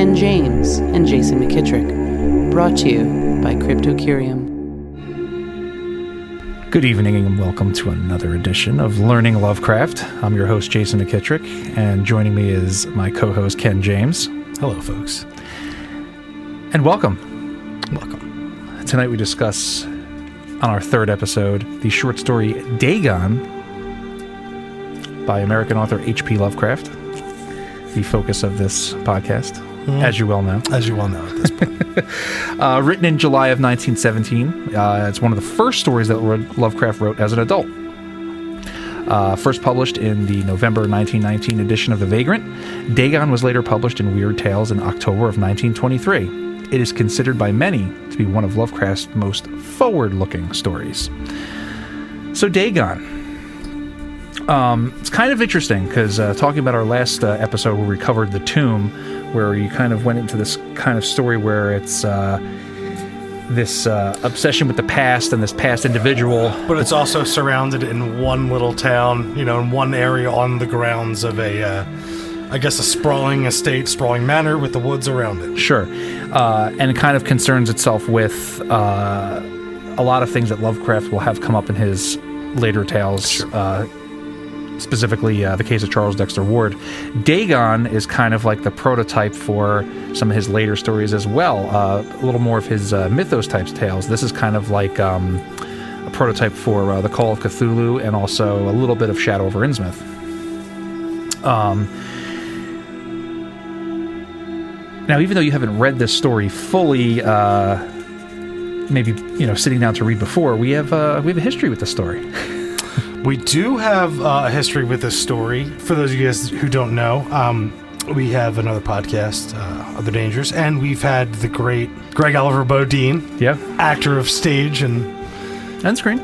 Ken James and Jason McKittrick. Brought to you by CryptoCurium. Good evening and welcome to another edition of Learning Lovecraft. I'm your host, Jason McKittrick, and joining me is my co-host, Ken James. Hello, folks. And welcome. Welcome. Tonight we discuss, on our third episode, the short story Dagon by American author H.P. Lovecraft, the focus of this podcast, as you well know. As you well know at this point. Written in July of 1917, it's one of the first stories that Lovecraft wrote as an adult. First published in the November 1919 edition of The Vagrant, Dagon was later published in Weird Tales in October of 1923. It is considered by many to be one of Lovecraft's most forward-looking stories. So Dagon. It's kind of interesting because talking about our last episode where we covered The Tomb, where you kind of went into this kind of story where it's this obsession with the past and this past individual. But it's also surrounded in one little town, in one area on the grounds of a sprawling estate, sprawling manor with the woods around it. Sure. And it kind of concerns itself with a lot of things that Lovecraft will have come up in his later tales. Sure. Specifically the case of Charles Dexter Ward. Dagon is kind of like the prototype for some of his later stories as well. A little more of his mythos type tales. This is kind of like a prototype for The Call of Cthulhu and also a little bit of Shadow over Innsmouth. Now, even though you haven't read this story fully, maybe sitting down to read before, we have a history with the story. We do have a history with this story. For those of you guys who don't know, we have another podcast, Other Dangers, and we've had the great Greg Oliver Bodine, actor of stage and screen.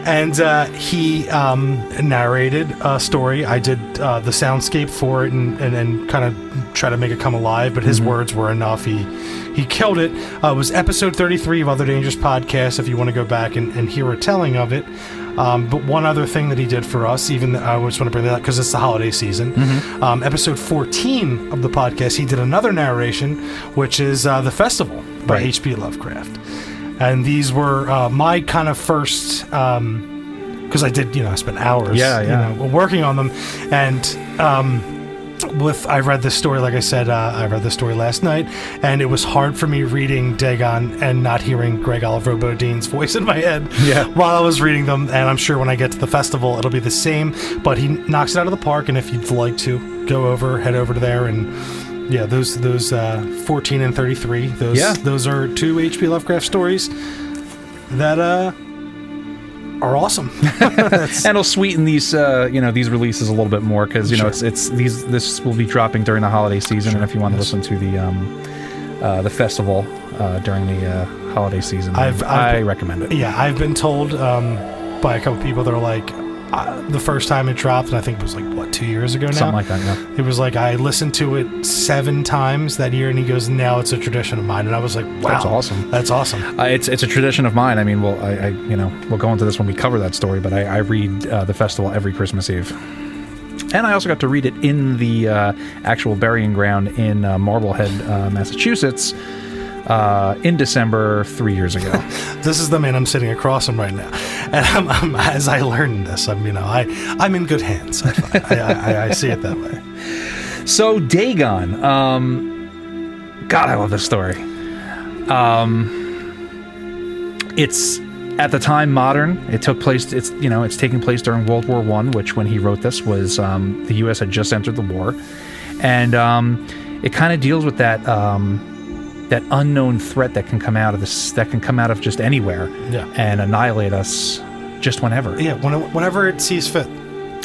And he narrated a story. I did the soundscape for it and kind of try to make it come alive, but his words were enough. He killed it. It was episode 33 of Other Dangers podcast, if you want to go back and hear a telling of it. But one other thing that he did for us, I just want to bring that up because it's the holiday season. Episode 14 of the podcast, he did another narration, which is The Festival by H.P. Lovecraft. And these were my kind of first, because I did, I spent hours working on them. And I read this story, like I said, I read this story last night, and it was hard for me reading Dagon and not hearing Greg Oliver Bodine's voice in my head while I was reading them. And I'm sure when I get to the festival, it'll be the same, but he knocks it out of the park. And if you'd like to head over to there and those 14 and 33, those are two H.P. Lovecraft stories that are awesome. And it'll sweeten these these releases a little bit more because this will be dropping during the holiday season, and if you want to listen to the festival during the holiday season, I recommend it. Yeah, I've been told by a couple people that are like, the first time it dropped, and I think it was 2 years ago now? Something like that, yeah. It was like, I listened to it 7 times that year, and he goes, now it's a tradition of mine. And I was like, wow. That's awesome. That's awesome. It's a tradition of mine. I mean, we'll go into this when we cover that story, but I read The Festival every Christmas Eve. And I also got to read it in the actual burying ground in Marblehead, Massachusetts, in December 3 years ago. This is the man I'm sitting across from right now, and I'm as I learned this, I'm in good hands. I see it that way. So Dagon, God, I love this story. It's at the time modern. It took place. It's taking place during World War I, which when he wrote this was the U.S. had just entered the war, and it kind of deals with that. That unknown threat that can come out of this, that can come out of just anywhere, and annihilate us just whenever. Yeah, whenever it sees fit.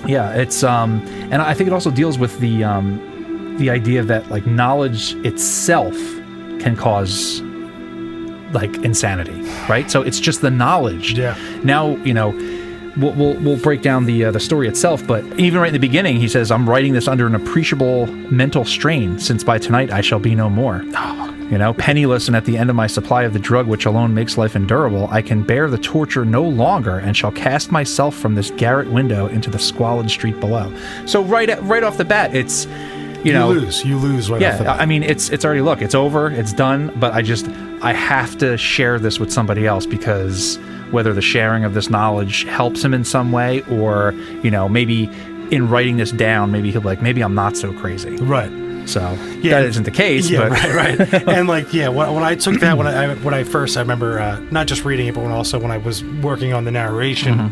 Yeah, it's and I think it also deals with the idea that knowledge itself can cause insanity, right? So it's just the knowledge. Yeah. Now we'll break down the story itself, but even right in the beginning, he says, "I'm writing this under an appreciable mental strain, since by tonight I shall be no more." Penniless and at the end of my supply of the drug which alone makes life endurable, I can bear the torture no longer and shall cast myself from this garret window into the squalid street below. So right off the bat, it's, You lose right off the bat. I mean, it's already, look, it's over, it's done, but I have to share this with somebody else, because whether the sharing of this knowledge helps him in some way, or, maybe in writing this down, maybe he'll be like, maybe I'm not so crazy. Right. So that isn't the case. Yeah, but. right. And when I took that, when I first, I remember not just reading it, but also when I was working on the narration,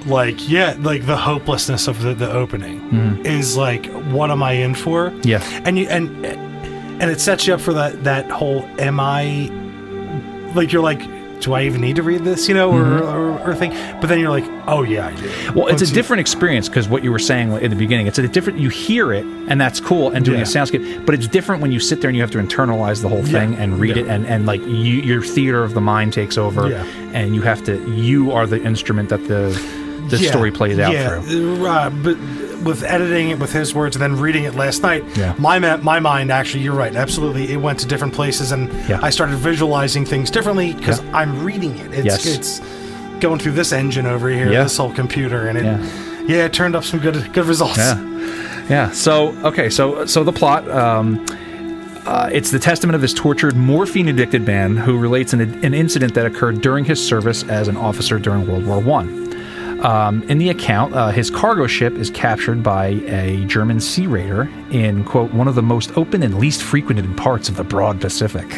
the hopelessness of the opening is like, what am I in for? Yeah. And it sets you up for that whole, am I, like, you're like, do I even need to read this, or think? But then you're like, oh yeah, I do. Well, it's a different experience, because what you were saying in the beginning, it's a different, you hear it, and that's cool, and doing a soundscape, but it's different when you sit there and you have to internalize the whole thing and read it, and like your theater of the mind takes over, and you are the instrument that the story plays out through. But with editing it with his words and then reading it last night, my mind, actually, you're right, absolutely, it went to different places, and I started visualizing things differently because I'm reading it. It's going through this engine over here, this whole computer, and it turned up some good results. Yeah. So the plot. It's the testament of this tortured, morphine-addicted man who relates an incident that occurred during his service as an officer during World War I. In the account, his cargo ship is captured by a German sea raider in, quote, one of the most open and least frequented parts of the broad Pacific.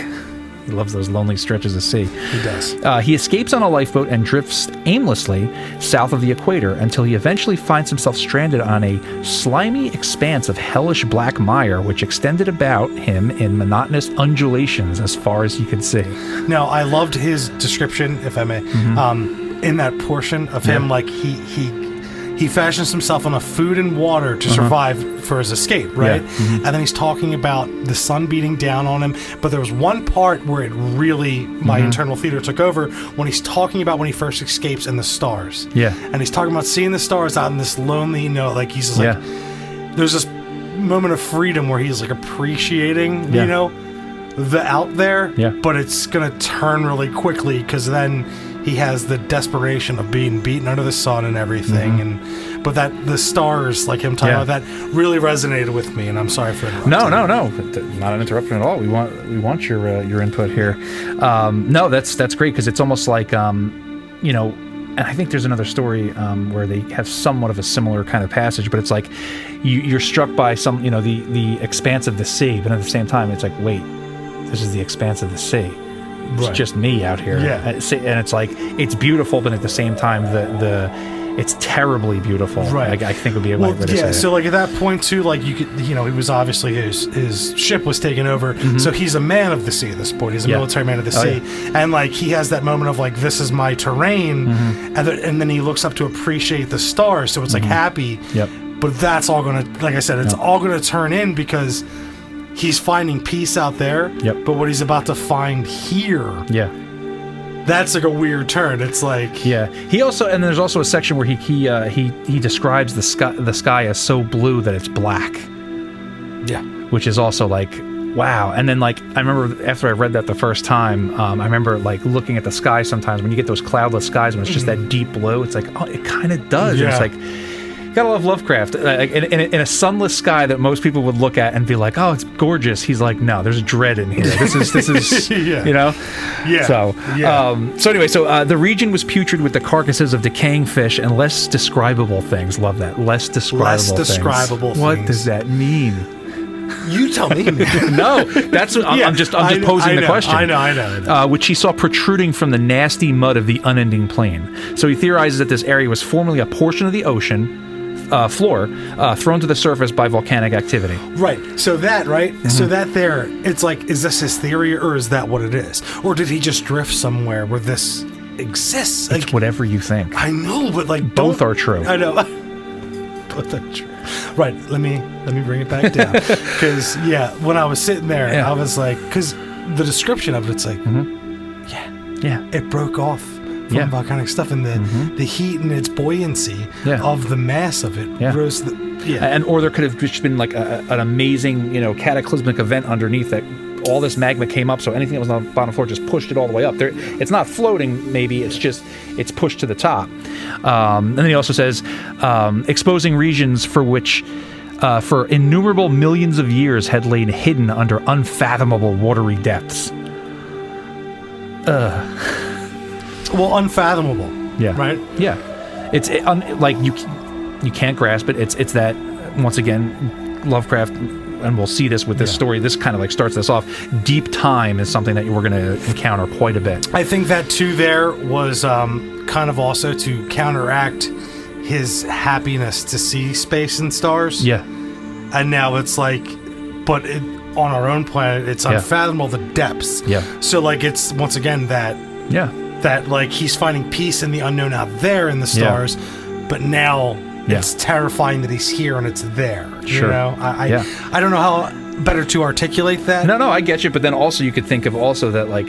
He loves those lonely stretches of sea. He does. He escapes on a lifeboat and drifts aimlessly south of the equator until he eventually finds himself stranded on a slimy expanse of hellish black mire, which extended about him in monotonous undulations as far as he could see. Now, I loved his description, if I may. In that portion of him, like he fashions himself enough food and water to survive for his escape, right? And then he's talking about the sun beating down on him. But there was one part where it really, my internal theater took over, when he's talking about when he first escapes and the stars. Yeah. And he's talking about seeing the stars out in this lonely, like he's just like, there's this moment of freedom where he's like appreciating, the out there. Yeah. But it's gonna turn really quickly, because then he has the desperation of being beaten under the sun and everything, but that the stars, like him talking about that, really resonated with me. And I'm sorry for interrupting. No, not an interruption at all. We want your input here. No, that's great, because it's almost like and I think there's another story where they have somewhat of a similar kind of passage, but it's like you're struck by some the expanse of the sea, but at the same time it's like, wait, this is the expanse of the sea. It's just me out here. Yeah. And it's like, it's beautiful, but at the same time, it's terribly beautiful. Right. I think would be a way to say it. So like at that point too, like you could, he was obviously, his ship was taken over. So he's a man of the sea at this point. He's a military man of the sea. And like, he has that moment of like, this is my terrain. And then he looks up to appreciate the stars. So it's like happy. Yep. But that's all going to, like I said, it's all going to turn in, because he's finding peace out there, but what he's about to find here, that's like a weird turn. It's like, he also, and there's also a section where he describes the sky as so blue that it's black, which is also like, wow. And then like, I remember after I read that the first time, I remember like looking at the sky sometimes when you get those cloudless skies when it's just that deep blue, it's like, oh, it kind of does. It's like, gotta love Lovecraft. In a sunless sky that most people would look at and be like, "Oh, it's gorgeous." He's like, "No, there's dread in here. This is, So anyway, the region was putrid with the carcasses of decaying fish and less describable things. Love that. Less describable things. What does that mean? You tell me. No, that's I'm just posing the question. I know. Which he saw protruding from the nasty mud of the unending plain. So he theorizes that this area was formerly a portion of the ocean floor thrown to the surface by volcanic activity. Right. So that, so that there, it's like, is this his theory, or is that what it is? Or did he just drift somewhere where this exists? It's whatever you think. I know, but like, both are true. I know. Both are true. Right. Let me bring it back down. Because, when I was sitting there, I was like, because the description of it's like, it broke off from volcanic stuff, and the heat and its buoyancy of the mass of it rose. Or there could have just been like an amazing, cataclysmic event underneath that all this magma came up, so anything that was on the bottom floor just pushed it all the way up. It's not floating, maybe, it's pushed to the top. And then he also says, exposing regions for which for innumerable millions of years had lain hidden under unfathomable watery depths. Well, unfathomable. Yeah. Right? Yeah. It's like you can't grasp it. It's that, once again, Lovecraft, and we'll see this with this story, this kind of like starts this off. Deep time is something that we're going to encounter quite a bit. I think that too there was kind of also to counteract his happiness to see space and stars. Yeah. And now it's like, but on our own planet, it's unfathomable, the depths. Yeah. So like it's, once again, that like he's finding peace in the unknown out there in the stars, but now it's terrifying that he's here and it's there. Sure. You know, I don't know how better to articulate that. No, I get you. But then also you could think of also that like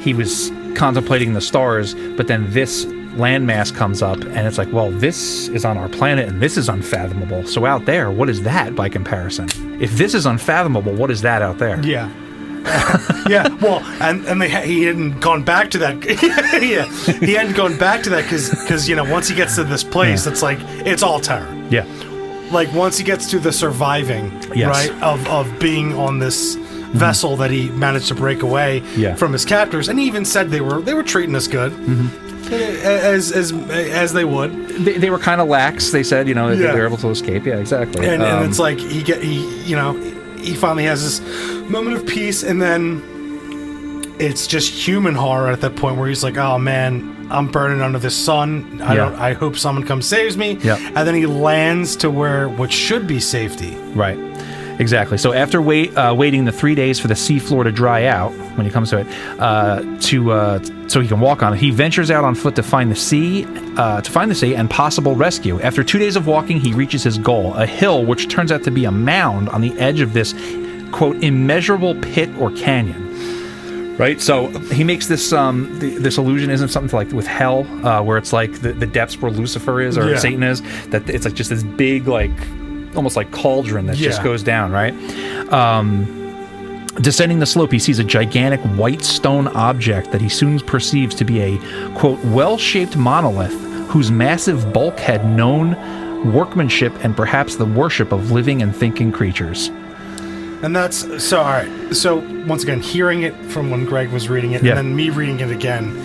he was contemplating the stars, but then this landmass comes up and it's like, well, this is on our planet and this is unfathomable. So out there, what is that by comparison? If this is unfathomable, what is that out there? Yeah. Yeah, well, and he hadn't gone back to that. Yeah, he hadn't gone back to that because you know, once he gets to this place, it's like it's all terror. Yeah, like once he gets to the surviving, right, of being on this vessel that he managed to break away from his captors, and he even said they were treating us good, as they would. They were kind of lax. They said, you know, they were able to escape. Yeah, exactly. And it's like he finally has this moment of peace, and then it's just human horror at that point where he's like, oh man, I'm burning under the sun. I hope someone comes saves me. And then he lands to what should be safety. Right. Exactly. So after waiting the 3 days for the seafloor to dry out, when he comes to it, so he can walk on it, he ventures out on foot to find the sea, and possible rescue. After 2 days of walking, he reaches his goal, a hill which turns out to be a mound on the edge of this, quote, immeasurable pit or canyon. Right, so he makes this this illusion, isn't something like with hell, where it's like the depths where Lucifer is or Satan is, that it's like just this big, like almost like cauldron that just goes down, right? Descending the slope, he sees a gigantic white stone object that he soon perceives to be a, quote, well-shaped monolith whose massive bulk had known workmanship and perhaps the worship of living and thinking creatures. And that's so. All right. So once again, hearing it from when Greg was reading it, and then me reading it again,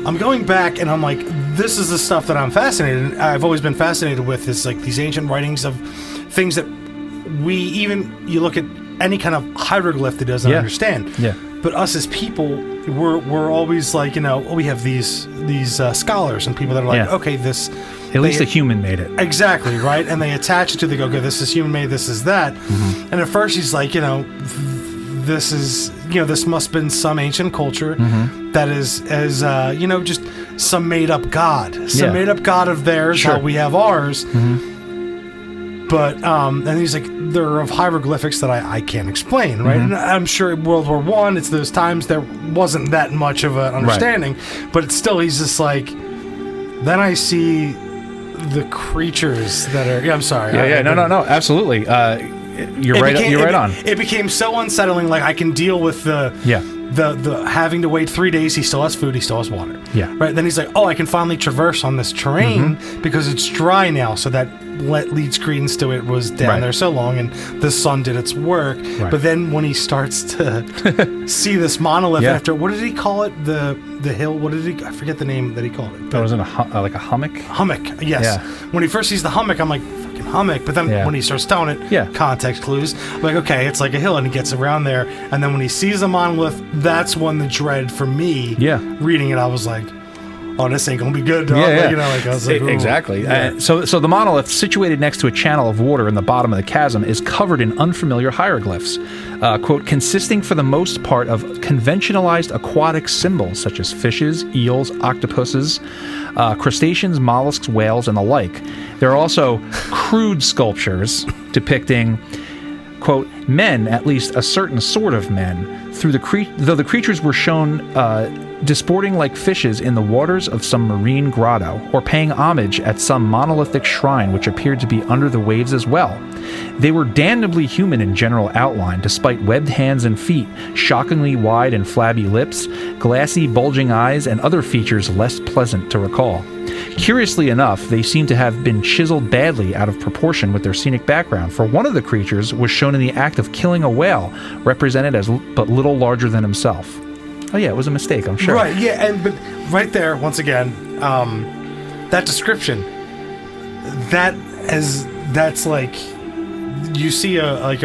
I'm going back and I'm like, this is the stuff that I'm fascinated. I've always been fascinated with is like these ancient writings of things that you look at any kind of hieroglyph that doesn't understand. Yeah. But us as people, we're always like, you know, we have these scholars and people that are like, okay, this. At least a human made it. Exactly, right? And they attach it to, they go, okay, this is human made, this is that. And at first he's like, you know, this is, you know, this must have been some ancient culture that is, you know, just some made up god. Some made up god of theirs, how we have ours. But, and he's like, they're of hieroglyphics that I can't explain, right? And I'm sure in World War I, it's those times there wasn't that much of an understanding. But it's still, he's just like, then I see the creatures that are. Yeah, I'm sorry. No, absolutely. You're right on. It became so unsettling. Like I can deal with the having to wait 3 days. He still has food. He still has water. Yeah. Right. Then he's like, oh, I can finally traverse on this terrain because it's dry now. So that leads credence to it was down there so long, and the sun did its work. Right. But then when he starts to see this monolith after, what did he call it? The hill. What did he? I forget the name that he called it. That was in like a hummock. Hummock. Yes. Yeah. When he first sees the hummock, I'm like, fucking hummock. But then when he starts telling it, context clues. I'm like, okay, it's like a hill, and he gets around there, and then when he sees the monolith, that's when the dread for me. Yeah. Reading it, I was like, oh, this ain't gonna be good, dog. You know, like I was like, exactly. So the monolith, situated next to a channel of water in the bottom of the chasm, is covered in unfamiliar hieroglyphs, quote, consisting for the most part of conventionalized aquatic symbols such as fishes, eels, octopuses, crustaceans, mollusks, whales, and the like. There are also crude sculptures depicting, quote, men, at least a certain sort of men, though the creatures were shown disporting like fishes in the waters of some marine grotto, or paying homage at some monolithic shrine which appeared to be under the waves as well. They were damnably human in general outline, despite webbed hands and feet, shockingly wide and flabby lips, glassy, bulging eyes, and other features less pleasant to recall. Curiously enough, they seem to have been chiseled badly out of proportion with their scenic background, for one of the creatures was shown in the act of killing a whale, represented as but little larger than himself. Oh yeah, it was a mistake, I'm sure. Right, yeah, but right there, once again, that description, that's like, you see a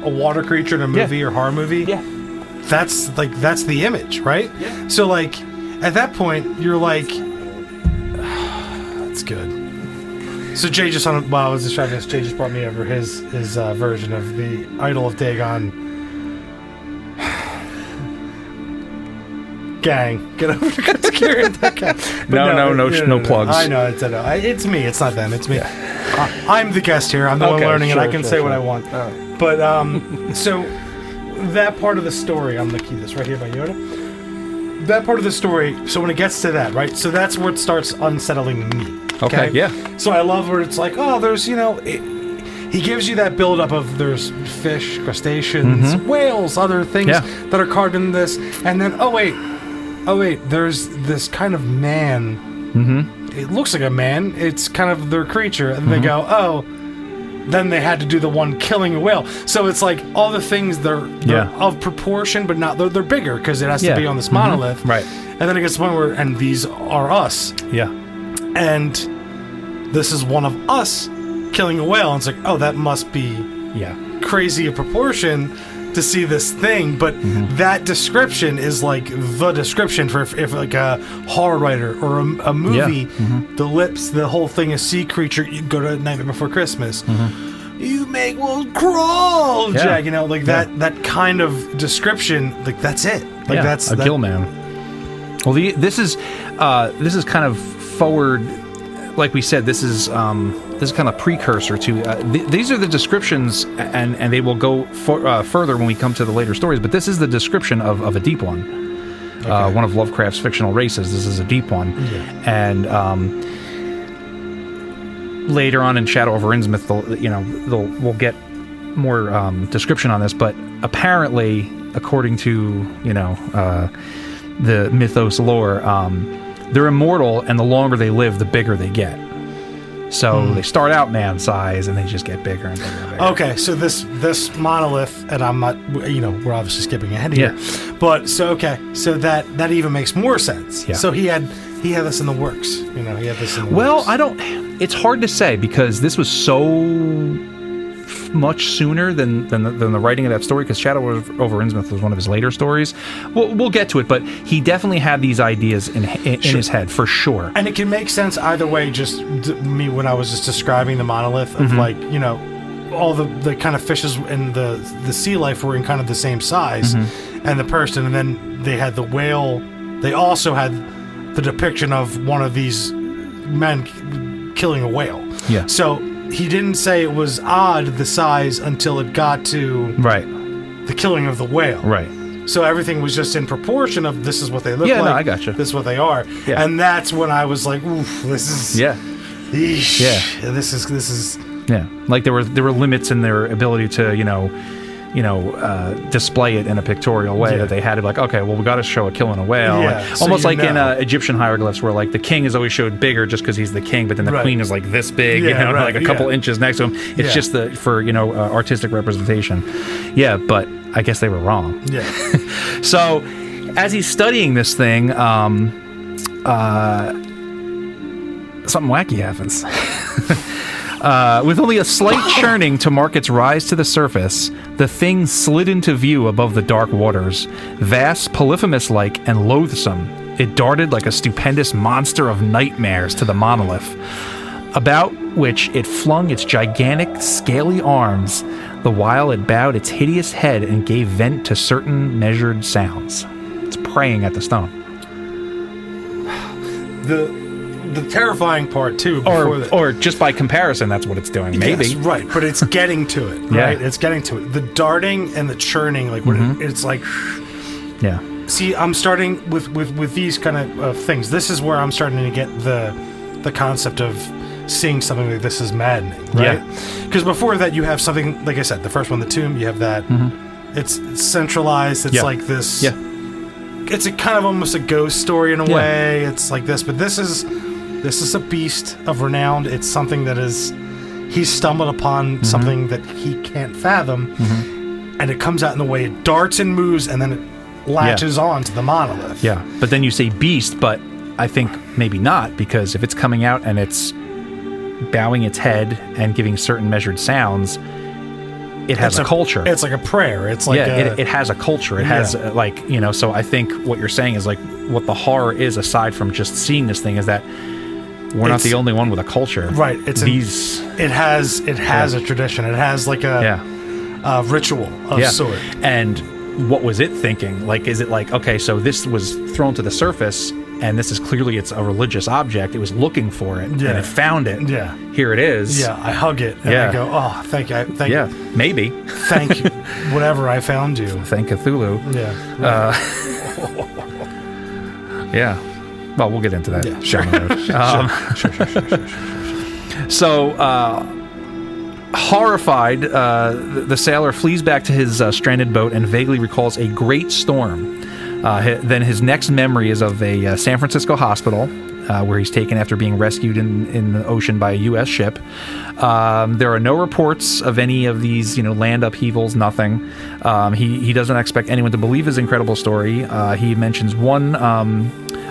water creature in a movie or horror movie. Yeah. That's the image, right? Yeah. So like, at that point, you're like, that's good. So Jay just while I was describing this, Jay just brought me over his version of the Idol of Dagon. Gang, get over to Kieran. No plugs. I know, it's me. It's not them. It's me. Yeah. I'm the guest here. I'm the one learning, and I can say what I want. But so that part of the story, I'm gonna keep this right here by Yoda. That part of the story. So when it gets to that, right? So that's where it starts unsettling me. Okay. Yeah. So I love where it's like, oh, there's he gives you that buildup of there's fish, crustaceans, whales, other things that are carved in this, and then oh wait, there's this kind of man. It looks like a man. It's kind of their creature, and they go, oh. Then they had to do the one killing a whale. So it's like all the things they're of proportion, but not they're bigger because it has to be on this monolith, right? And then it gets to the point where, and these are us, and this is one of us killing a whale. And it's like, oh, that must be crazy of proportion to see this thing, but that description is like the description for if like a horror writer or a movie, the lips, the whole thing is sea creature. You go to Nightmare Before Christmas, you make wolves crawl, Jack. Like that kind of description. Like that's it. Like that's a gill man. Well, this is kind of forward. Like we said, this is kind of precursor to these are the descriptions, and they will go further when we come to the later stories. But this is the description of a deep one, one of Lovecraft's fictional races. This is a deep one, and later on in Shadow over Innsmouth, we'll get more description on this. But apparently, according to the mythos lore, they're immortal, and the longer they live, the bigger they get. So they start out man size, and they just get bigger and bigger and bigger. Okay, so this monolith, and I'm not, we're obviously skipping ahead here. But so that even makes more sense. Yeah. So he had this in the works. He had this in the works. It's hard to say because this was so much sooner than the writing of that story, because Shadow over Innsmouth was one of his later stories. We'll get to it, but he definitely had these ideas in his head for sure. And it can make sense either way. Just me when I was just describing the monolith of all the kind of fishes and the sea life were in kind of the same size, and the person, and then they had the whale. They also had the depiction of one of these men killing a whale. Yeah. So he didn't say it was odd, the size, until it got to the killing of the whale. Right. So everything was just in proportion of this is what they look like. Yeah, no, I gotcha. This is what they are. Yeah. And that's when I was like, oof, this is... Yeah. Eesh, yeah. This is... Yeah. Like there were limits in their ability to, display it in a pictorial way that they had to be like, okay, well, we got to show a killing a whale. Yeah, so almost like in Egyptian hieroglyphs where like the king is always showed bigger just because he's the king, but then the queen is like this big, like a couple inches next to him. It's just for artistic representation. Yeah, but I guess they were wrong. Yeah. So as he's studying this thing, something wacky happens. With only a slight churning to mark its rise to the surface, the thing slid into view above the dark waters. Vast, Polyphemus-like, and loathsome, it darted like a stupendous monster of nightmares to the monolith, about which it flung its gigantic, scaly arms, the while it bowed its hideous head and gave vent to certain measured sounds. It's praying at the stone. The terrifying part too, or just by comparison, that's what it's doing. Maybe right, but it's getting to it. Right, it's getting to it. The darting and the churning, like when it's like, See, I'm starting with these kind of things. This is where I'm starting to get the concept of seeing something like this is maddening, right? Because before that, you have something, like I said, the first one, the tomb, you have that. It's centralized. It's like this. It's a kind of almost a ghost story in a way. It's like this, but this is a beast of renown. It's something that he's stumbled upon something that he can't fathom, and it comes out in the way it darts and moves, and then it latches on to the monolith. Yeah, but then you say beast, but I think maybe not, because if it's coming out and it's bowing its head and giving certain measured sounds, it has a culture. It's like a prayer. It's like it has a culture. It has so I think what you're saying is like what the horror is, aside from just seeing this thing, is that we're not the only one with a culture. Right. It has a tradition. It has like a ritual of sort. And what was it thinking? Like, is it like, okay, so this was thrown to the surface, and this is clearly it's a religious object. It was looking for it, and it found it. Yeah. Here it is. Yeah, I hug it, and I go, oh, thank you. Thank you. Maybe. Thank you, whatever I found you. Thank Cthulhu. Yeah. Right. Yeah. Well, we'll get into that. Yeah, sure. So, horrified, the sailor flees back to his stranded boat and vaguely recalls a great storm. Then his next memory is of a San Francisco hospital where he's taken after being rescued in the ocean by a U.S. ship. There are no reports of any of these, land upheavals, nothing. He doesn't expect anyone to believe his incredible story. He mentions one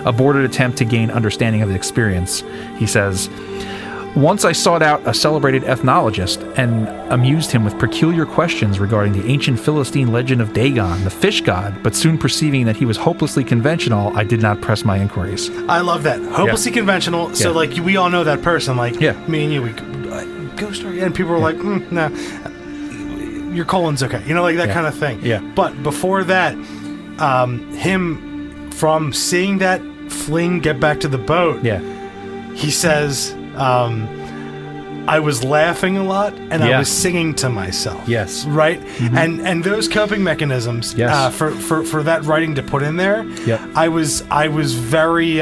aborted attempt to gain understanding of the experience. He says, "Once I sought out a celebrated ethnologist and amused him with peculiar questions regarding the ancient Philistine legend of Dagon, the fish god, but soon perceiving that he was hopelessly conventional, I did not press my inquiries." I love that. Hopelessly conventional. So, like, we all know that person. Like, me and you, we ghost story. And people were like, no, your colon's okay. Like that kind of thing. Yeah. But before that, him from seeing that fling get back to the boat, he says, I was laughing a lot, and I was singing to myself. Yes. Right? And those coping mechanisms, for that writing to put in there, I was very,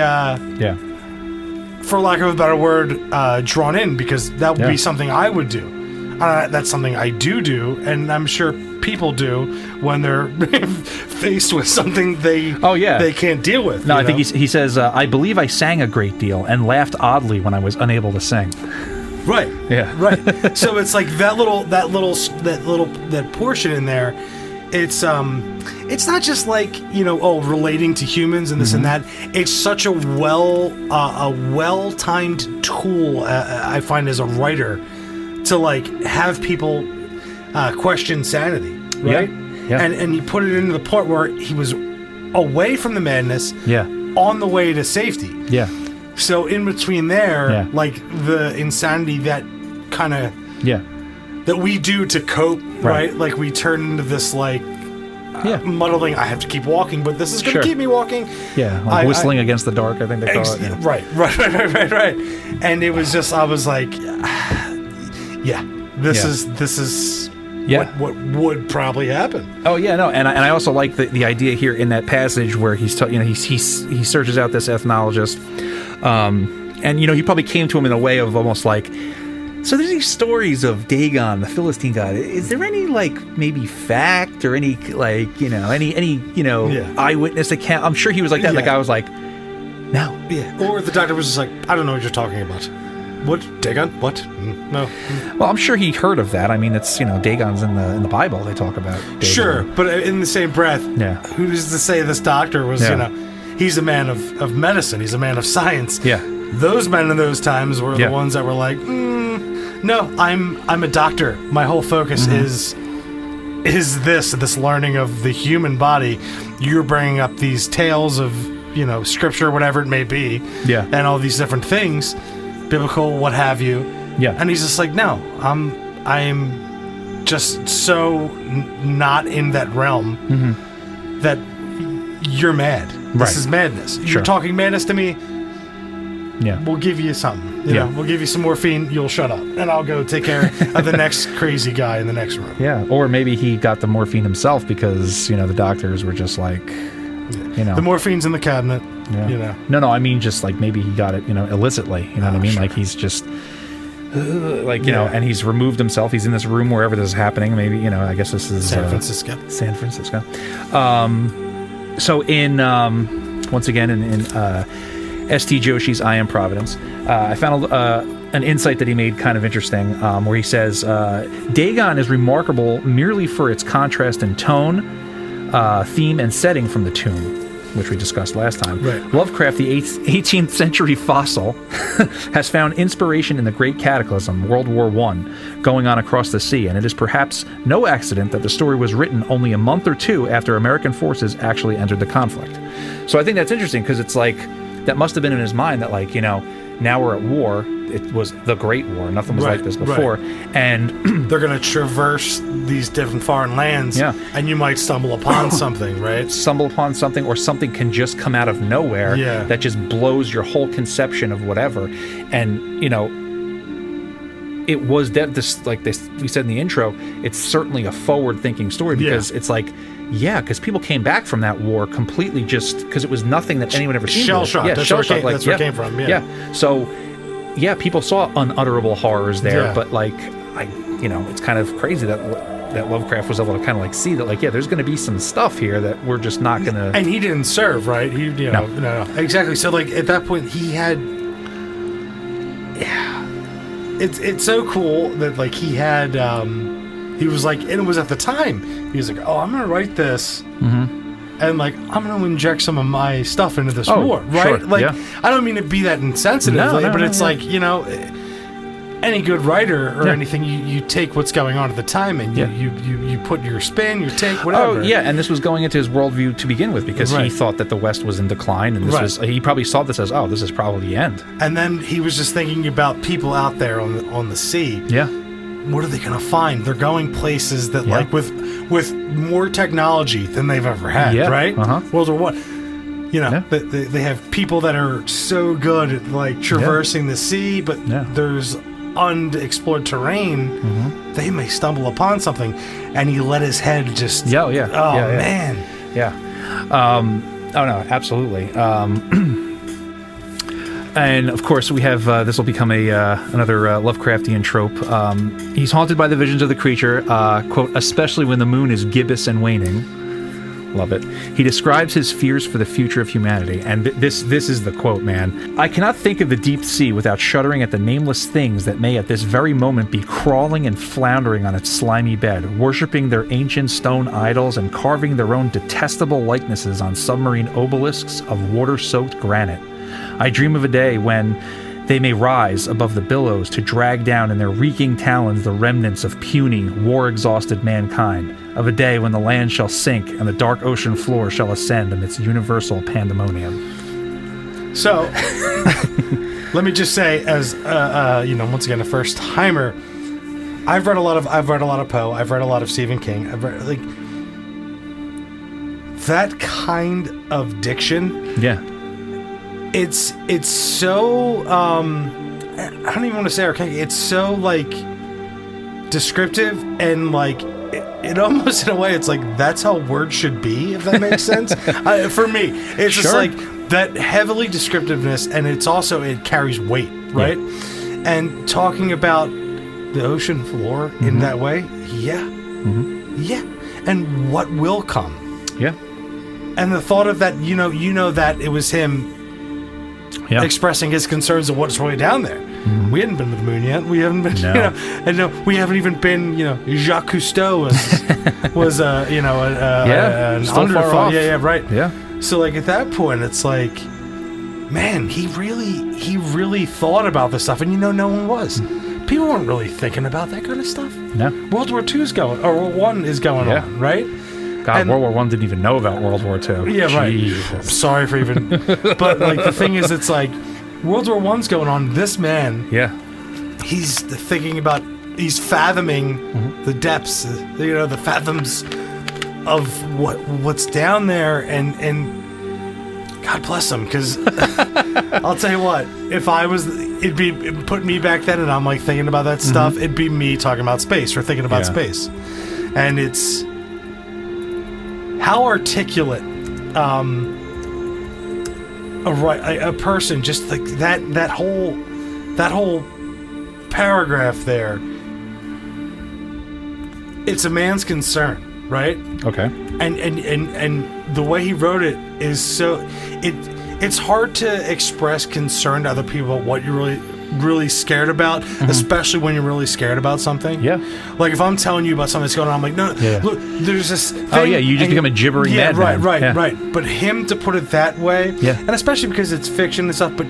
for lack of a better word, drawn in, because that would be something I would do. That's something I do, and I'm sure people do when they're faced with something they can't deal with. No, I think he says, I believe I sang a great deal and laughed oddly when I was unable to sing. Right. Yeah. Right. So it's like that portion in there. It's not just like, relating to humans and this and that. It's such a well-timed tool, I find, as a writer, to like have people question sanity, right? Yeah. And he put it into the part where he was away from the madness, on the way to safety. Yeah. So in between there, like the insanity that kind of that we do to cope, right? Like we turn into this like muddling. I have to keep walking, but this is going to keep me walking. Yeah, like whistling against the dark, I think they call it. Yeah. Right. And it was just, I was like, this is what would probably happen. Oh yeah, no, and I also like the idea here in that passage where he searches out this ethnologist, and he probably came to him in a way of almost like, so there's these stories of Dagon, the Philistine god. Is there any like maybe fact or any like any eyewitness account? I'm sure he was like that. Yeah. Like I was like, no. Yeah. Or the doctor was just like, I don't know what you're talking about. What? Dagon? What? No. Well, I'm sure he heard of that. I mean, it's Dagon's in the Bible. They talk about Dagon. Sure, but in the same breath, who's to say this doctor was he's a man of medicine. He's a man of science. Yeah. Those men in those times were the ones that were like, no, I'm a doctor. My whole focus is this learning of the human body. You're bringing up these tales of scripture, whatever it may be, and all these different things. Biblical, what have you. Yeah. And he's just like, no, I'm just so not in that realm that you're mad. This is madness. Sure. You're talking madness to me. Yeah. We'll give you something. We'll give you some morphine. You'll shut up. And I'll go take care of the next crazy guy in the next room. Yeah. Or maybe he got the morphine himself because, the doctors were just like, You know, the morphine's in the cabinet. yeah. You know. No, I mean just like maybe he got it, illicitly. You know what I mean? Sure. Like he's just like, you know, and he's removed himself. He's in this room wherever this is happening. Maybe, I guess this is San Francisco. San Francisco. So in once again in S.T. Joshi's I Am Providence, I found an insight that he made kind of interesting, where he says Dagon is remarkable merely for its contrast in tone, theme, and setting from the tomb, which we discussed last time. Right. Lovecraft, the 18th century fossil, has found inspiration in the Great Cataclysm, World War I, going on across the sea, and it is perhaps no accident that the story was written only a month or two after American forces actually entered the conflict. So I think that's interesting, because it's like, that must have been in his mind that, like, now we're at war. It was the Great War. Nothing was like this before. Right. And they're going to traverse these different foreign lands, and you might stumble upon something, right? Stumble upon something, or something can just come out of nowhere that just blows your whole conception of whatever. And, it was this, like this, we said in the intro, it's certainly a forward-thinking story, because it's like, because people came back from that war completely just because it was nothing that anyone ever seen. Shell-shocked. Yeah, that's shell-shocked. That's where it came from. Yeah. So, people saw unutterable horrors there, but like, it's kind of crazy that Lovecraft was able to kind of like see that, like, there's going to be some stuff here that we're just not going to. And he didn't serve, right? He, no, exactly. So, like, at that point, he had. It's so cool that, like, he had. He was like, and it was at the time, he was like, oh, I'm going to write this, and, like, I'm going to inject some of my stuff into this war, right? Sure. Like, I don't mean to be that insensitive, but it's like, any good writer or anything, you take what's going on at the time, and you put your spin, your take, whatever. Oh, yeah, and this was going into his worldview to begin with, because he thought that the West was in decline, and this was, he probably saw this as, this is probably the end. And then he was just thinking about people out there on the sea. Yeah. What are they going to find? They're going places that, like, with more technology than they've ever had, right? World War I. They have people that are so good at, like, traversing the sea, but there's unexplored terrain. They may stumble upon something, and he let his head just. Man. Yeah. Oh no, absolutely. And of course, we have this will become another Lovecraftian trope. He's haunted by the visions of the creature, quote, especially when the moon is gibbous and waning. Love it. He describes his fears for the future of humanity, and this is the quote, man. I cannot think of the deep sea without shuddering at the nameless things that may at this very moment be crawling and floundering on its slimy bed, worshipping their ancient stone idols and carving their own detestable likenesses on submarine obelisks of water-soaked granite. I dream of a day when they may rise above the billows to drag down in their reeking talons the remnants of puny, war-exhausted mankind, of a day when the land shall sink and the dark ocean floor shall ascend amidst universal pandemonium. So, let me just say, as once again, a first-timer, I've read a lot of Poe, I've read a lot of Stephen King, I've read, like, that kind of diction. Yeah. It's so I don't even want to say archaic. It's so, like, descriptive, and, like, it almost, in a way, it's like that's how words should be, if that makes sense. For me, it's just like that heavily descriptiveness, and it carries weight, right? And talking about the ocean floor in that way, and what will come, and the thought of that, that it was him. Expressing his concerns of what's really down there. We hadn't been to the moon yet. We haven't been, we haven't even been, Jacques Cousteau was an underthought. Right. Yeah. So, like, at that point, it's like, man, he really thought about this stuff, and no one was. People weren't really thinking about that kind of stuff. No. World War II is going, or World War I is going on, right? God, World War I didn't even know about World War II. Yeah, Jesus. Right. I'm sorry for even... But, like, the thing is, it's like, World War I's going on. This man... He's thinking about... He's fathoming the depths, the fathoms of what's down there, and God bless him, because I'll tell you what, if I was... It'd put me back then, and I'm, like, thinking about that stuff. It'd be me talking about space, or thinking about space. And it's... How articulate a person, just like that whole paragraph there. It's a man's concern, right? Okay. And the way he wrote it is so it's hard to express concern to other people about what you're really scared about, especially when you're really scared about something. Yeah. Like if I'm telling you about something that's going on, I'm like, no, look, there's this thing. Oh yeah, you just become a gibbering madman. Right. But him to put it that way, and especially because it's fiction and stuff, but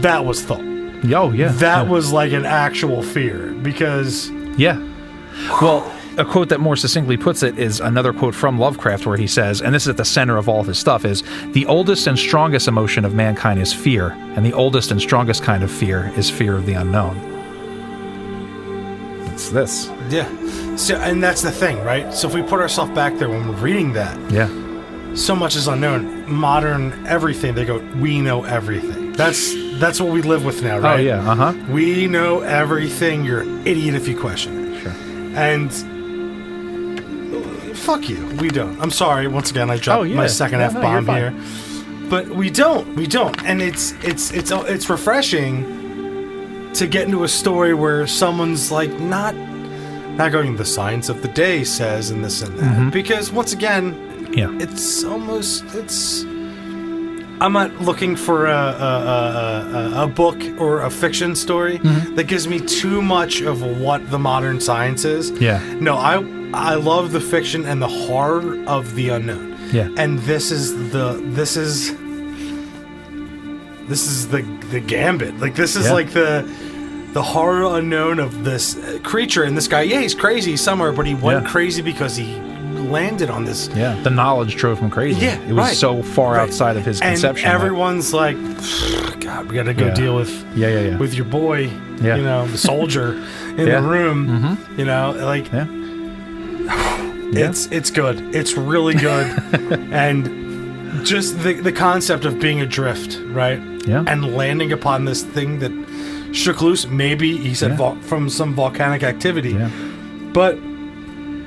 that was thought. Oh yeah. That was like an actual fear because. Yeah. Well, a quote that more succinctly puts it is another quote from Lovecraft where he says, and this is at the center of all of his stuff, is the oldest and strongest emotion of mankind is fear, and the oldest and strongest kind of fear is fear of the unknown. It's this. Yeah. So, and that's the thing, right? So if we put ourselves back there when we're reading that, so much is unknown. Modern everything, they go, we know everything. That's what we live with now, right? Oh yeah, We know everything. You're an idiot if you question it. Sure. And fuck you. We don't. I'm sorry. Once again, I dropped my second F-bomb here. But we don't. And it's refreshing to get into a story where someone's like not going the science of the day says and this and that. Because once again, it's I'm not looking for a book or a fiction story that gives me too much of what the modern science is. Yeah. No, I love the fiction and the horror of the unknown. Yeah. And this is the gambit. Like this is like the horror unknown of this creature and this guy. Yeah, he's crazy somewhere, but he went crazy because he landed on this. Yeah, the knowledge drove him crazy. Yeah, it was so far outside of his conception. And everyone's like, God, we got to go deal with with your boy, you know, the soldier in the room. You know, like it's good. It's really good. And just the concept of being adrift, right? Yeah. And landing upon this thing that shook loose. Maybe he said from some volcanic activity, but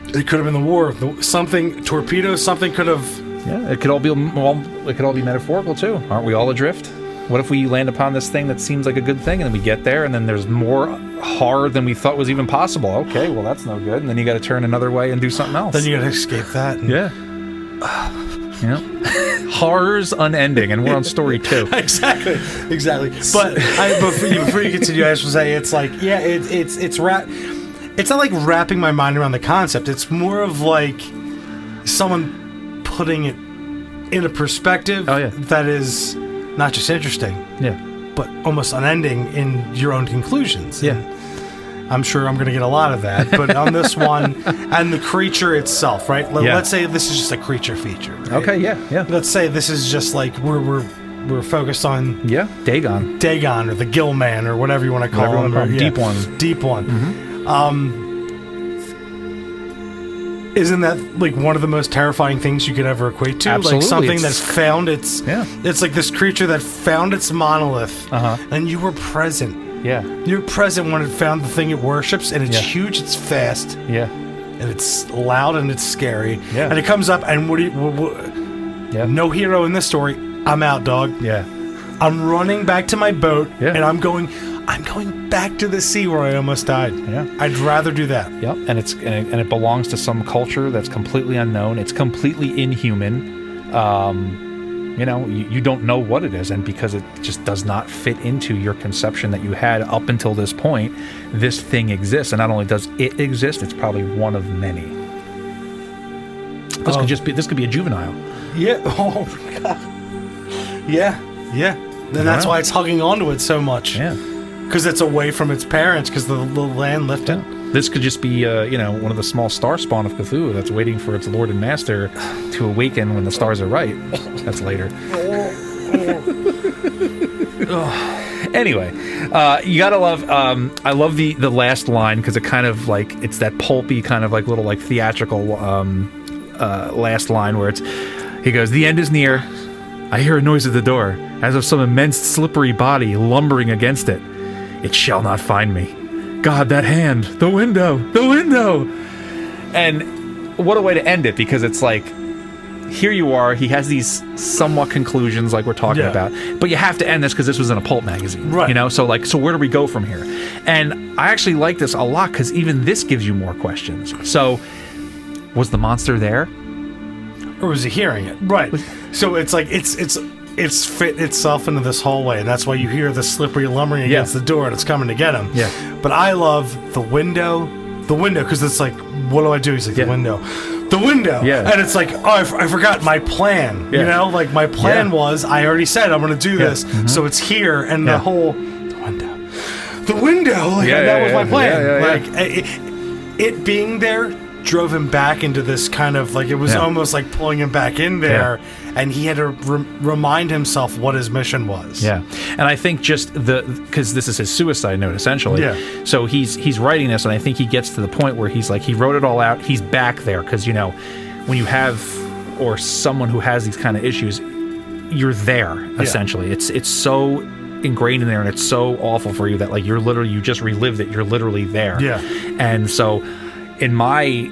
it could have been the war. Something torpedoes. Something could have. Yeah, it could all be metaphorical too. Aren't we all adrift? What if we land upon this thing that seems like a good thing, and then we get there, and then there's more horror than we thought was even possible? Okay, well that's no good. And then you got to turn another way and do something else. Then you got to escape that. Horror's unending, and we're on story 2. Exactly. But before you continue, I just want to say it's like it's not like wrapping my mind around the concept. It's more of like someone putting it in a perspective that is not just interesting, but almost unending in your own conclusions. Yeah. And I'm sure I'm going to get a lot of that. But on this one, and the creature itself, right? Let's say this is just a creature feature. Right? Okay, yeah. Let's say this is just like we're focused on Dagon, or the Gill Man, or whatever you want to call him. Deep One. Deep One. Isn't that like one of the most terrifying things you could ever equate to? Absolutely. Like something that's found it's like this creature that found its monolith, and you were present. Yeah, you're present when it found the thing it worships, and it's huge, it's fast, and it's loud and it's scary. Yeah, and it comes up, and no hero in this story. I'm out, dog. Yeah, I'm running back to my boat, and I'm going back to the sea where I almost died. Yeah, I'd rather do that. Yep, and it belongs to some culture that's completely unknown. It's completely inhuman. You don't know what it is, and because it just does not fit into your conception that you had up until this point, this thing exists. And not only does it exist, it's probably one of many. This could be a juvenile. Yeah. Oh my God. Yeah. And that's why it's hugging onto it so much. Yeah. Because it's away from its parents, because the land lifted. Yeah. This could just be, one of the small star spawn of Cthulhu that's waiting for its lord and master to awaken when the stars are right. That's later. Anyway, you gotta love. I love the last line, because it kind of like, it's that pulpy kind of like little like theatrical last line where he goes, "The end is near. I hear a noise at the door, as of some immense slippery body lumbering against it. It shall not find me. God, that hand, the window. And what a way to end it, because it's like here you are. He has these somewhat conclusions, like we're talking about, but you have to end this because this was in a pulp magazine, right? You know, so where do we go from here? And I actually like this a lot because even this gives you more questions. So, was the monster there, or was he hearing it? Right. So it's like it's fit itself into this hallway, and that's why you hear the slippery lumbering against the door, and it's coming to get him. Yeah. But I love the window, because it's like, what do I do? He's like, the window. Yeah. And it's like, oh, I forgot my plan. Yeah. You know, like my plan was, I already said I'm going to do this, so it's here, and the window. Like, that was my plan. Like it being there drove him back into this kind of like, it was almost like pulling him back in there, and he had to remind himself what his mission was. Yeah, and I think just because this is his suicide note essentially. Yeah. So he's writing this, and I think he gets to the point where he's like, he wrote it all out. He's back there because, you know, when you have or someone who has these kind of issues, you're there essentially. It's so ingrained in there, and it's so awful for you that like you just relived it. You're literally there. Yeah. And so, in my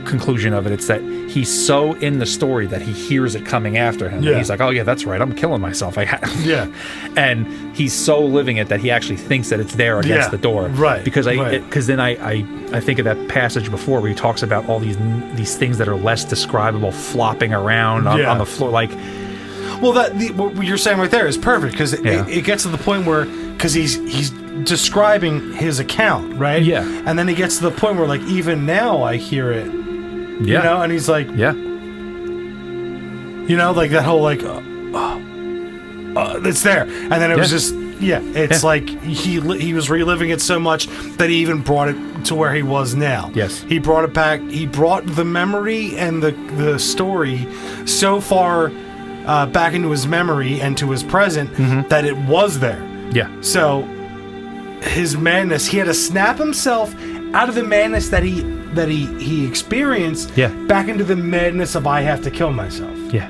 conclusion of it, it's that he's so in the story that he hears it coming after him. Yeah. He's like, oh yeah, that's right, I'm killing myself. And he's so living it that he actually thinks that it's there against the door. Right. Because then I think of that passage before where he talks about all these things that are less describable flopping around on the floor, like. Well, what you're saying right there is perfect, because it gets to the point where, because he's describing his account, right? Yeah. And then he gets to the point where, like, even now I hear it. Yeah. You know, and he's like, yeah. You know, like that whole like, it's there, and then it was just it's like he was reliving it so much that he even brought it to where he was now. Yes. He brought it back. He brought the memory and the story so far back into his memory and to his present that it was there. Yeah. So his madness, he had to snap himself out of the madness that he experienced back into the madness of I have to kill myself. Yeah.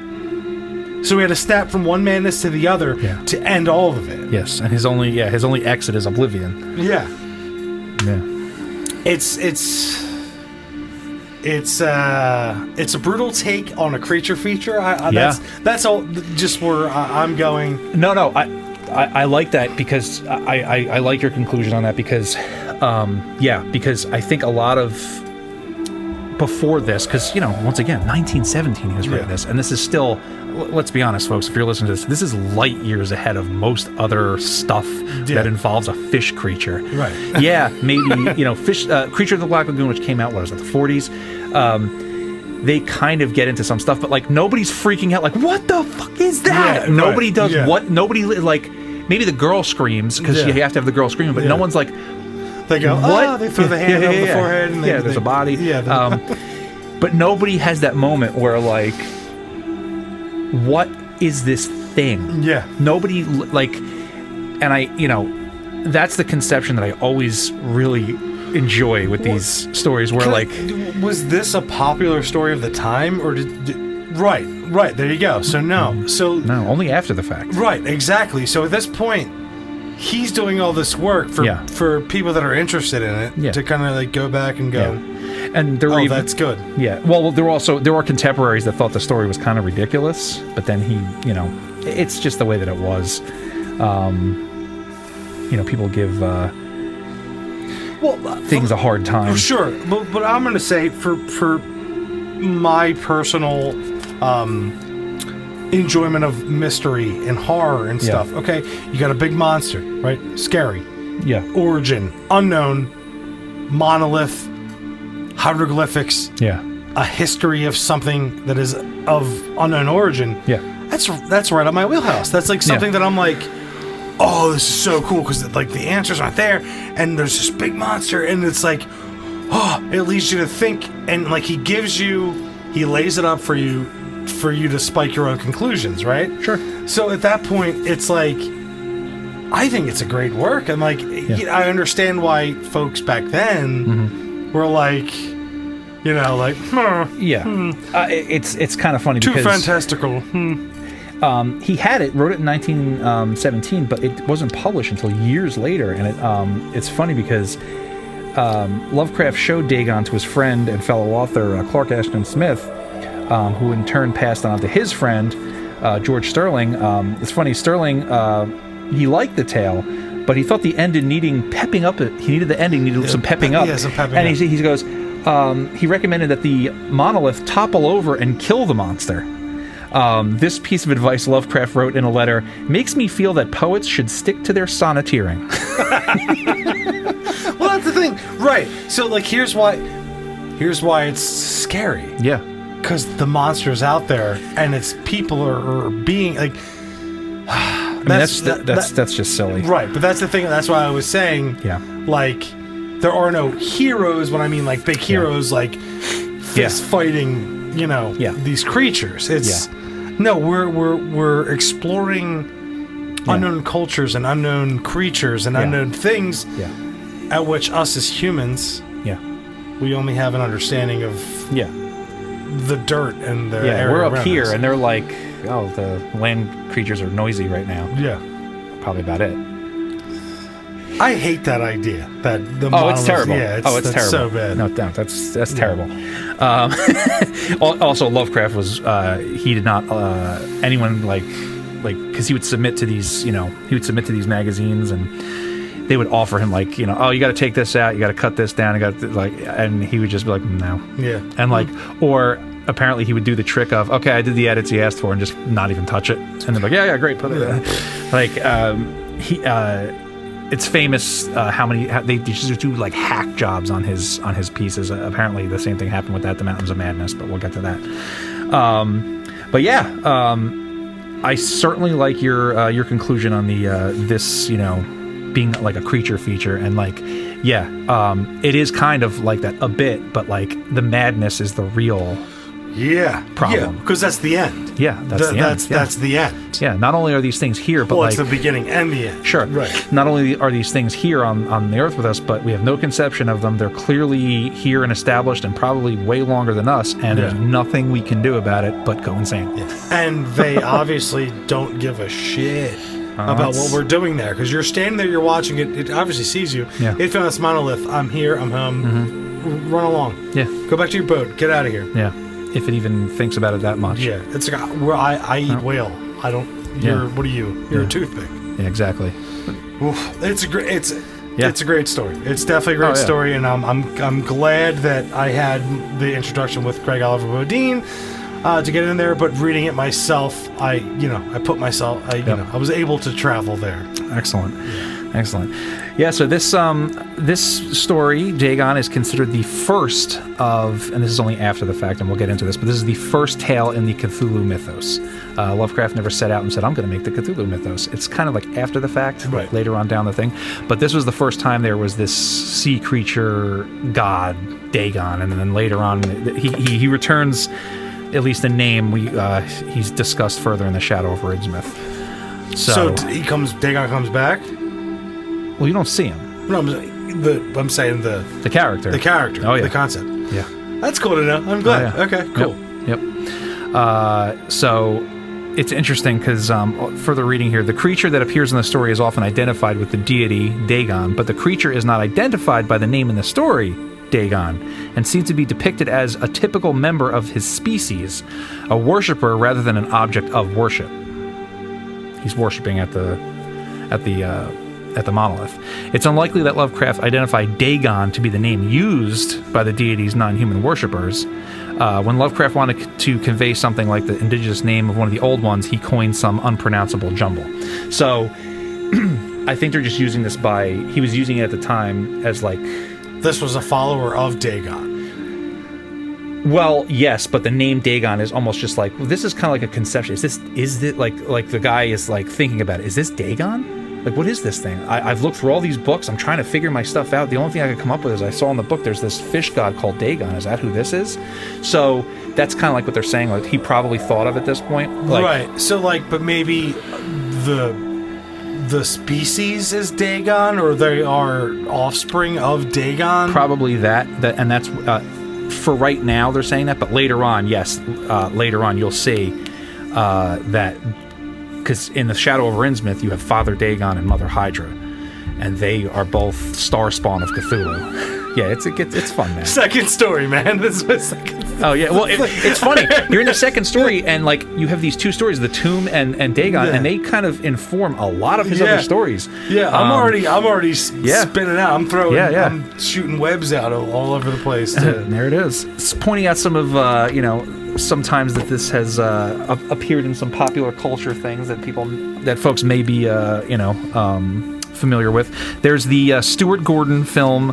So he had to snap from one madness to the other to end all of it. Yes, and his only exit is oblivion. Yeah. Yeah. It's a brutal take on a creature feature. That's all. Just where I'm going. No, I like that because I like your conclusion on that because, because I think a lot of before this, because, you know, once again, 1917 he was writing this, and this is still, let's be honest, folks, if you're listening to this is light years ahead of most other stuff that involves a fish creature. Right. Yeah, maybe, you know, fish, Creature of the Black Lagoon, which came out, what was it, the 40s? They kind of get into some stuff, but like nobody's freaking out, like, what the fuck is that? Yeah, nobody does what, nobody, like, maybe the girl screams, because you have to have the girl screaming, but no one's like, they go, what? They throw the hand over the forehead. And there's a body. Yeah. But nobody has that moment where, like, what is this thing? Yeah. Nobody, like, and I, you know, that's the conception that I always really enjoy with these stories where, like... Was this a popular story of the time, or Right, there you go. So no. No, only after the fact. Right, exactly. So at this point, he's doing all this work for people that are interested in it to kind of like go back and go, and there were even, that's good. Yeah. Well, there were contemporaries that thought the story was kind of ridiculous, but then he, you know, it's just the way that it was. You know, people give things a hard time. Sure, but I'm going to say for my personal enjoyment of mystery and horror and stuff. Okay, you got a big monster, right? Scary. Yeah. Origin unknown, monolith, hieroglyphics. Yeah. A history of something that is of unknown origin. Yeah. That's right on my wheelhouse. That's like something that I'm like, oh, this is so cool because like the answers aren't there, and there's this big monster, and it's like, oh, it leads you to think, and like he lays it up for you to spike your own conclusions, right? Sure. So at that point, it's like, I think it's a great work. I'm like, I understand why folks back then were like, you know, like, it's kind of funny too because fantastical. He wrote it in 1917, but it wasn't published until years later, and it's funny because Lovecraft showed Dagon to his friend and fellow author Clark Ashton Smith, who in turn passed on to his friend, George Sterling. It's funny, Sterling, he liked the tale, but he thought the ending needed pepping up. He needed the ending needed some pepping up. Yeah, some pepping and up. he goes, he recommended that the monolith topple over and kill the monster. This piece of advice, Lovecraft wrote in a letter, makes me feel that poets should stick to their sonneteering. Well, that's the thing, right? So, like, here's why it's scary. Yeah, Because the monster's out there, and it's people are being like. I mean, that's just silly, right? But that's the thing. That's why I was saying, Yeah. like, there are no heroes. When I mean, like, big heroes, like fist fighting, these creatures. It's no, we're exploring unknown cultures and unknown creatures and unknown things. Yeah. At which us as humans, we only have an understanding of the dirt and the area we're up around here, us. and they're like, oh, the land creatures are noisy right now. Yeah. Probably about it. I hate that idea. That the Oh, monolith, it's terrible. Yeah, it's terrible. so bad. No, that's terrible. Also, Lovecraft was he did not anyone like because he would submit to these magazines, and they would offer him like oh, you got to take this out, you got to cut this down, you got and he would just be like no. Yeah. And or apparently he would do the trick of, okay, I did the edits he asked for, and just not even touch it, and they're like, yeah, great, put it it's famous how they just do like hack jobs on his pieces. Apparently the same thing happened with that, The Mountains of Madness, but we'll get to that. I certainly like your conclusion on the this being like a creature feature, and it is kind of like that a bit, but like the madness is the real problem. Because that's the end. That's the end. Yeah, not only are these things here, but it's the beginning and the end. Sure. Right. Not only are these things here on the earth with us, but we have no conception of them. They're clearly here and established and probably way longer than us, and there's nothing we can do about it but go insane. Yeah. And they obviously don't give a shit about what we're doing there, because you're standing there, you're watching it. It obviously sees you. Yeah. It found this monolith. I'm here. I'm home. Mm-hmm. Run along. Yeah. Go back to your boat. Get out of here. Yeah. If it even thinks about it that much. Yeah. It's like I eat whale. I don't. What are you? You're a toothpick. Yeah, exactly. Oof. It's a great story. It's definitely a great story, and I'm glad that I had the introduction with Craig Oliver Bodine to get in there. But reading it myself, I was able to travel there. Excellent. Excellent. Yeah, so this story, Dagon, is considered the first of, and this is only after the fact, and we'll get into this, but this is the first tale in the Cthulhu mythos. Lovecraft never set out and said, I'm going to make the Cthulhu mythos. It's kind of like after the fact, right, later on down the thing. But this was the first time there was this sea creature god, Dagon, and then later on, he returns, at least in name, he's discussed further in the Shadow of Ridsmith. So Dagon comes back? Well, you don't see him. No, I'm saying the character. The character. Oh, yeah. The concept. Yeah. That's cool to know. I'm glad. Oh, yeah. Okay, cool. Yep. So it's interesting because further reading here, the creature that appears in the story is often identified with the deity Dagon, but the creature is not identified by the name in the story, Dagon, and seems to be depicted as a typical member of his species, a worshiper rather than an object of worship. He's worshiping at the monolith. It's unlikely that Lovecraft identified Dagon to be the name used by the deity's non-human worshippers. When Lovecraft wanted to convey something like the indigenous name of one of the old ones, he coined some unpronounceable jumble. So I think they're just using this he was using it at the time as like... This was a follower of Dagon. Well, yes, but the name Dagon is almost just like, this is kind of like a conception. Is it like the guy is like thinking about it. Is this Dagon? Like, what is this thing? I've looked through all these books. I'm trying to figure my stuff out. The only thing I could come up with is I saw in the book there's this fish god called Dagon. Is that who this is? So that's kind of like what they're saying. Like, he probably thought of at this point. Like, right. So, but maybe the species is Dagon, or they are offspring of Dagon? Probably that and that's... for right now, they're saying that, but later on, yes, later on you'll see that... Because in the Shadow of Ridsmith, you have Father Dagon and Mother Hydra, and they are both star spawn of Cthulhu. Yeah, it's fun, man. Second story, man. This is my second. Oh yeah, well it's funny. You're in the second story, and like you have these two stories, the Tomb and Dagon, and they kind of inform a lot of his other stories. Yeah, I'm already spinning out. I'm throwing, I'm shooting webs out all over the place. There it is. It's pointing out some of sometimes that this has appeared in some popular culture things that folks may be familiar with. There's the Stuart Gordon film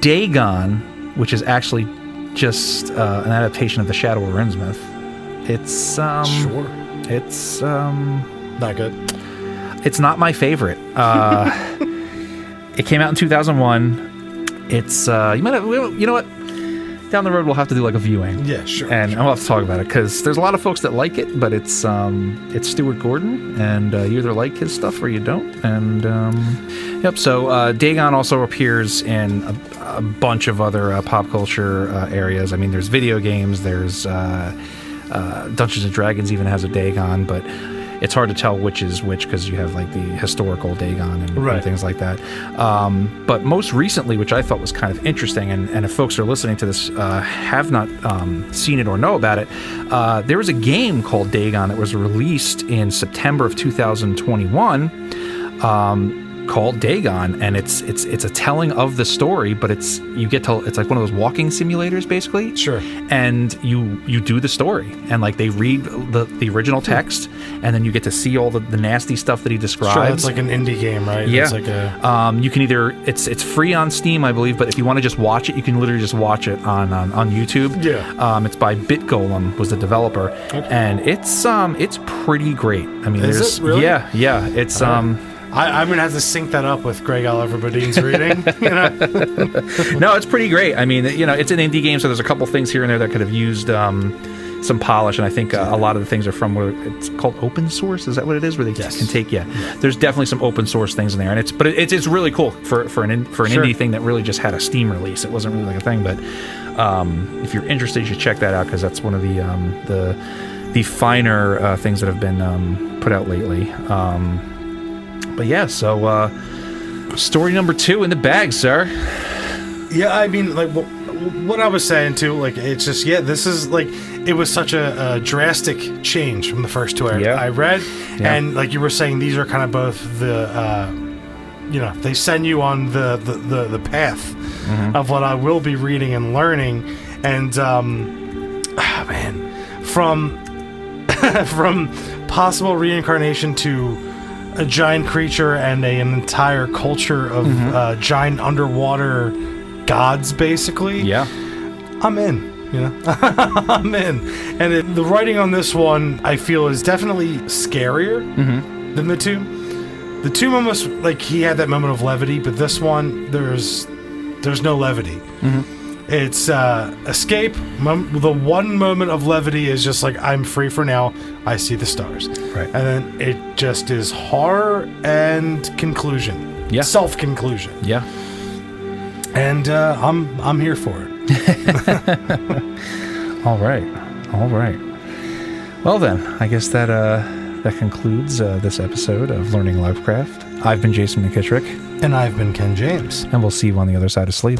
Dagon, which is actually just an adaptation of The Shadow of Innsmouth. It's it's not good. It's not my favorite. It came out in 2001. It's you might have, you know what? Down the road we'll have to do like a viewing. Yeah, sure. And we'll have to talk about it because there's a lot of folks that like it, but it's Stuart Gordon, and you either like his stuff or you don't. And yep. So Dagon also appears in a bunch of other pop culture areas. I mean, there's video games. There's Dungeons and Dragons even has a Dagon, but it's hard to tell which is which because you have like the historical Dagon and things like that. But most recently, which I thought was kind of interesting, and if folks are listening to this have not seen it or know about it, there was a game called Dagon that was released in September of 2021 called Dagon, and it's a telling of the story, but it's like one of those walking simulators basically. Sure. And you do the story, and like they read the original text, and then you get to see all the nasty stuff that he describes. Sure, it's like an indie game, right? Yeah. It's like you can either it's free on Steam, I believe, but if you want to just watch it, you can literally just watch it on YouTube. Yeah. It's by BitGolem was the developer, and it's pretty great. I mean, is it really? Yeah. It's I'm gonna have to sync that up with Greg Oliver Badine's reading. No, it's pretty great. I mean, it's an indie game, so there's a couple things here and there that could have used some polish, and I think a lot of the things are from where it's called open source. Is that what it is? Where they can take There's definitely some open source things in there, and it's really cool for an indie thing that really just had a Steam release. It wasn't really like a thing, but if you're interested, you should check that out because that's one of the finer things that have been put out lately. But yeah, so story number 2 in the bag, sir. Yeah, I mean, like what I was saying too, like it's just this is like it was such a drastic change from the first two I read, and like you were saying, these are kind of both the they send you on the path of what I will be reading and learning, and from possible reincarnation to a giant creature and an entire culture of giant underwater gods, basically. Yeah, I'm in. I'm in. And the writing on this one, I feel, is definitely scarier than the Tomb. The Tomb almost like he had that moment of levity, but this one, there's no levity. It's escape. The one moment of levity is just like, I'm free for now. I see the stars. Right. And then it just is horror and conclusion. Yeah. Self-conclusion. Yeah. And I'm here for it. All right. Well then, I guess that concludes this episode of Learning Lovecraft. I've been Jason McKittrick. And I've been Ken James. And we'll see you on the other side of sleep.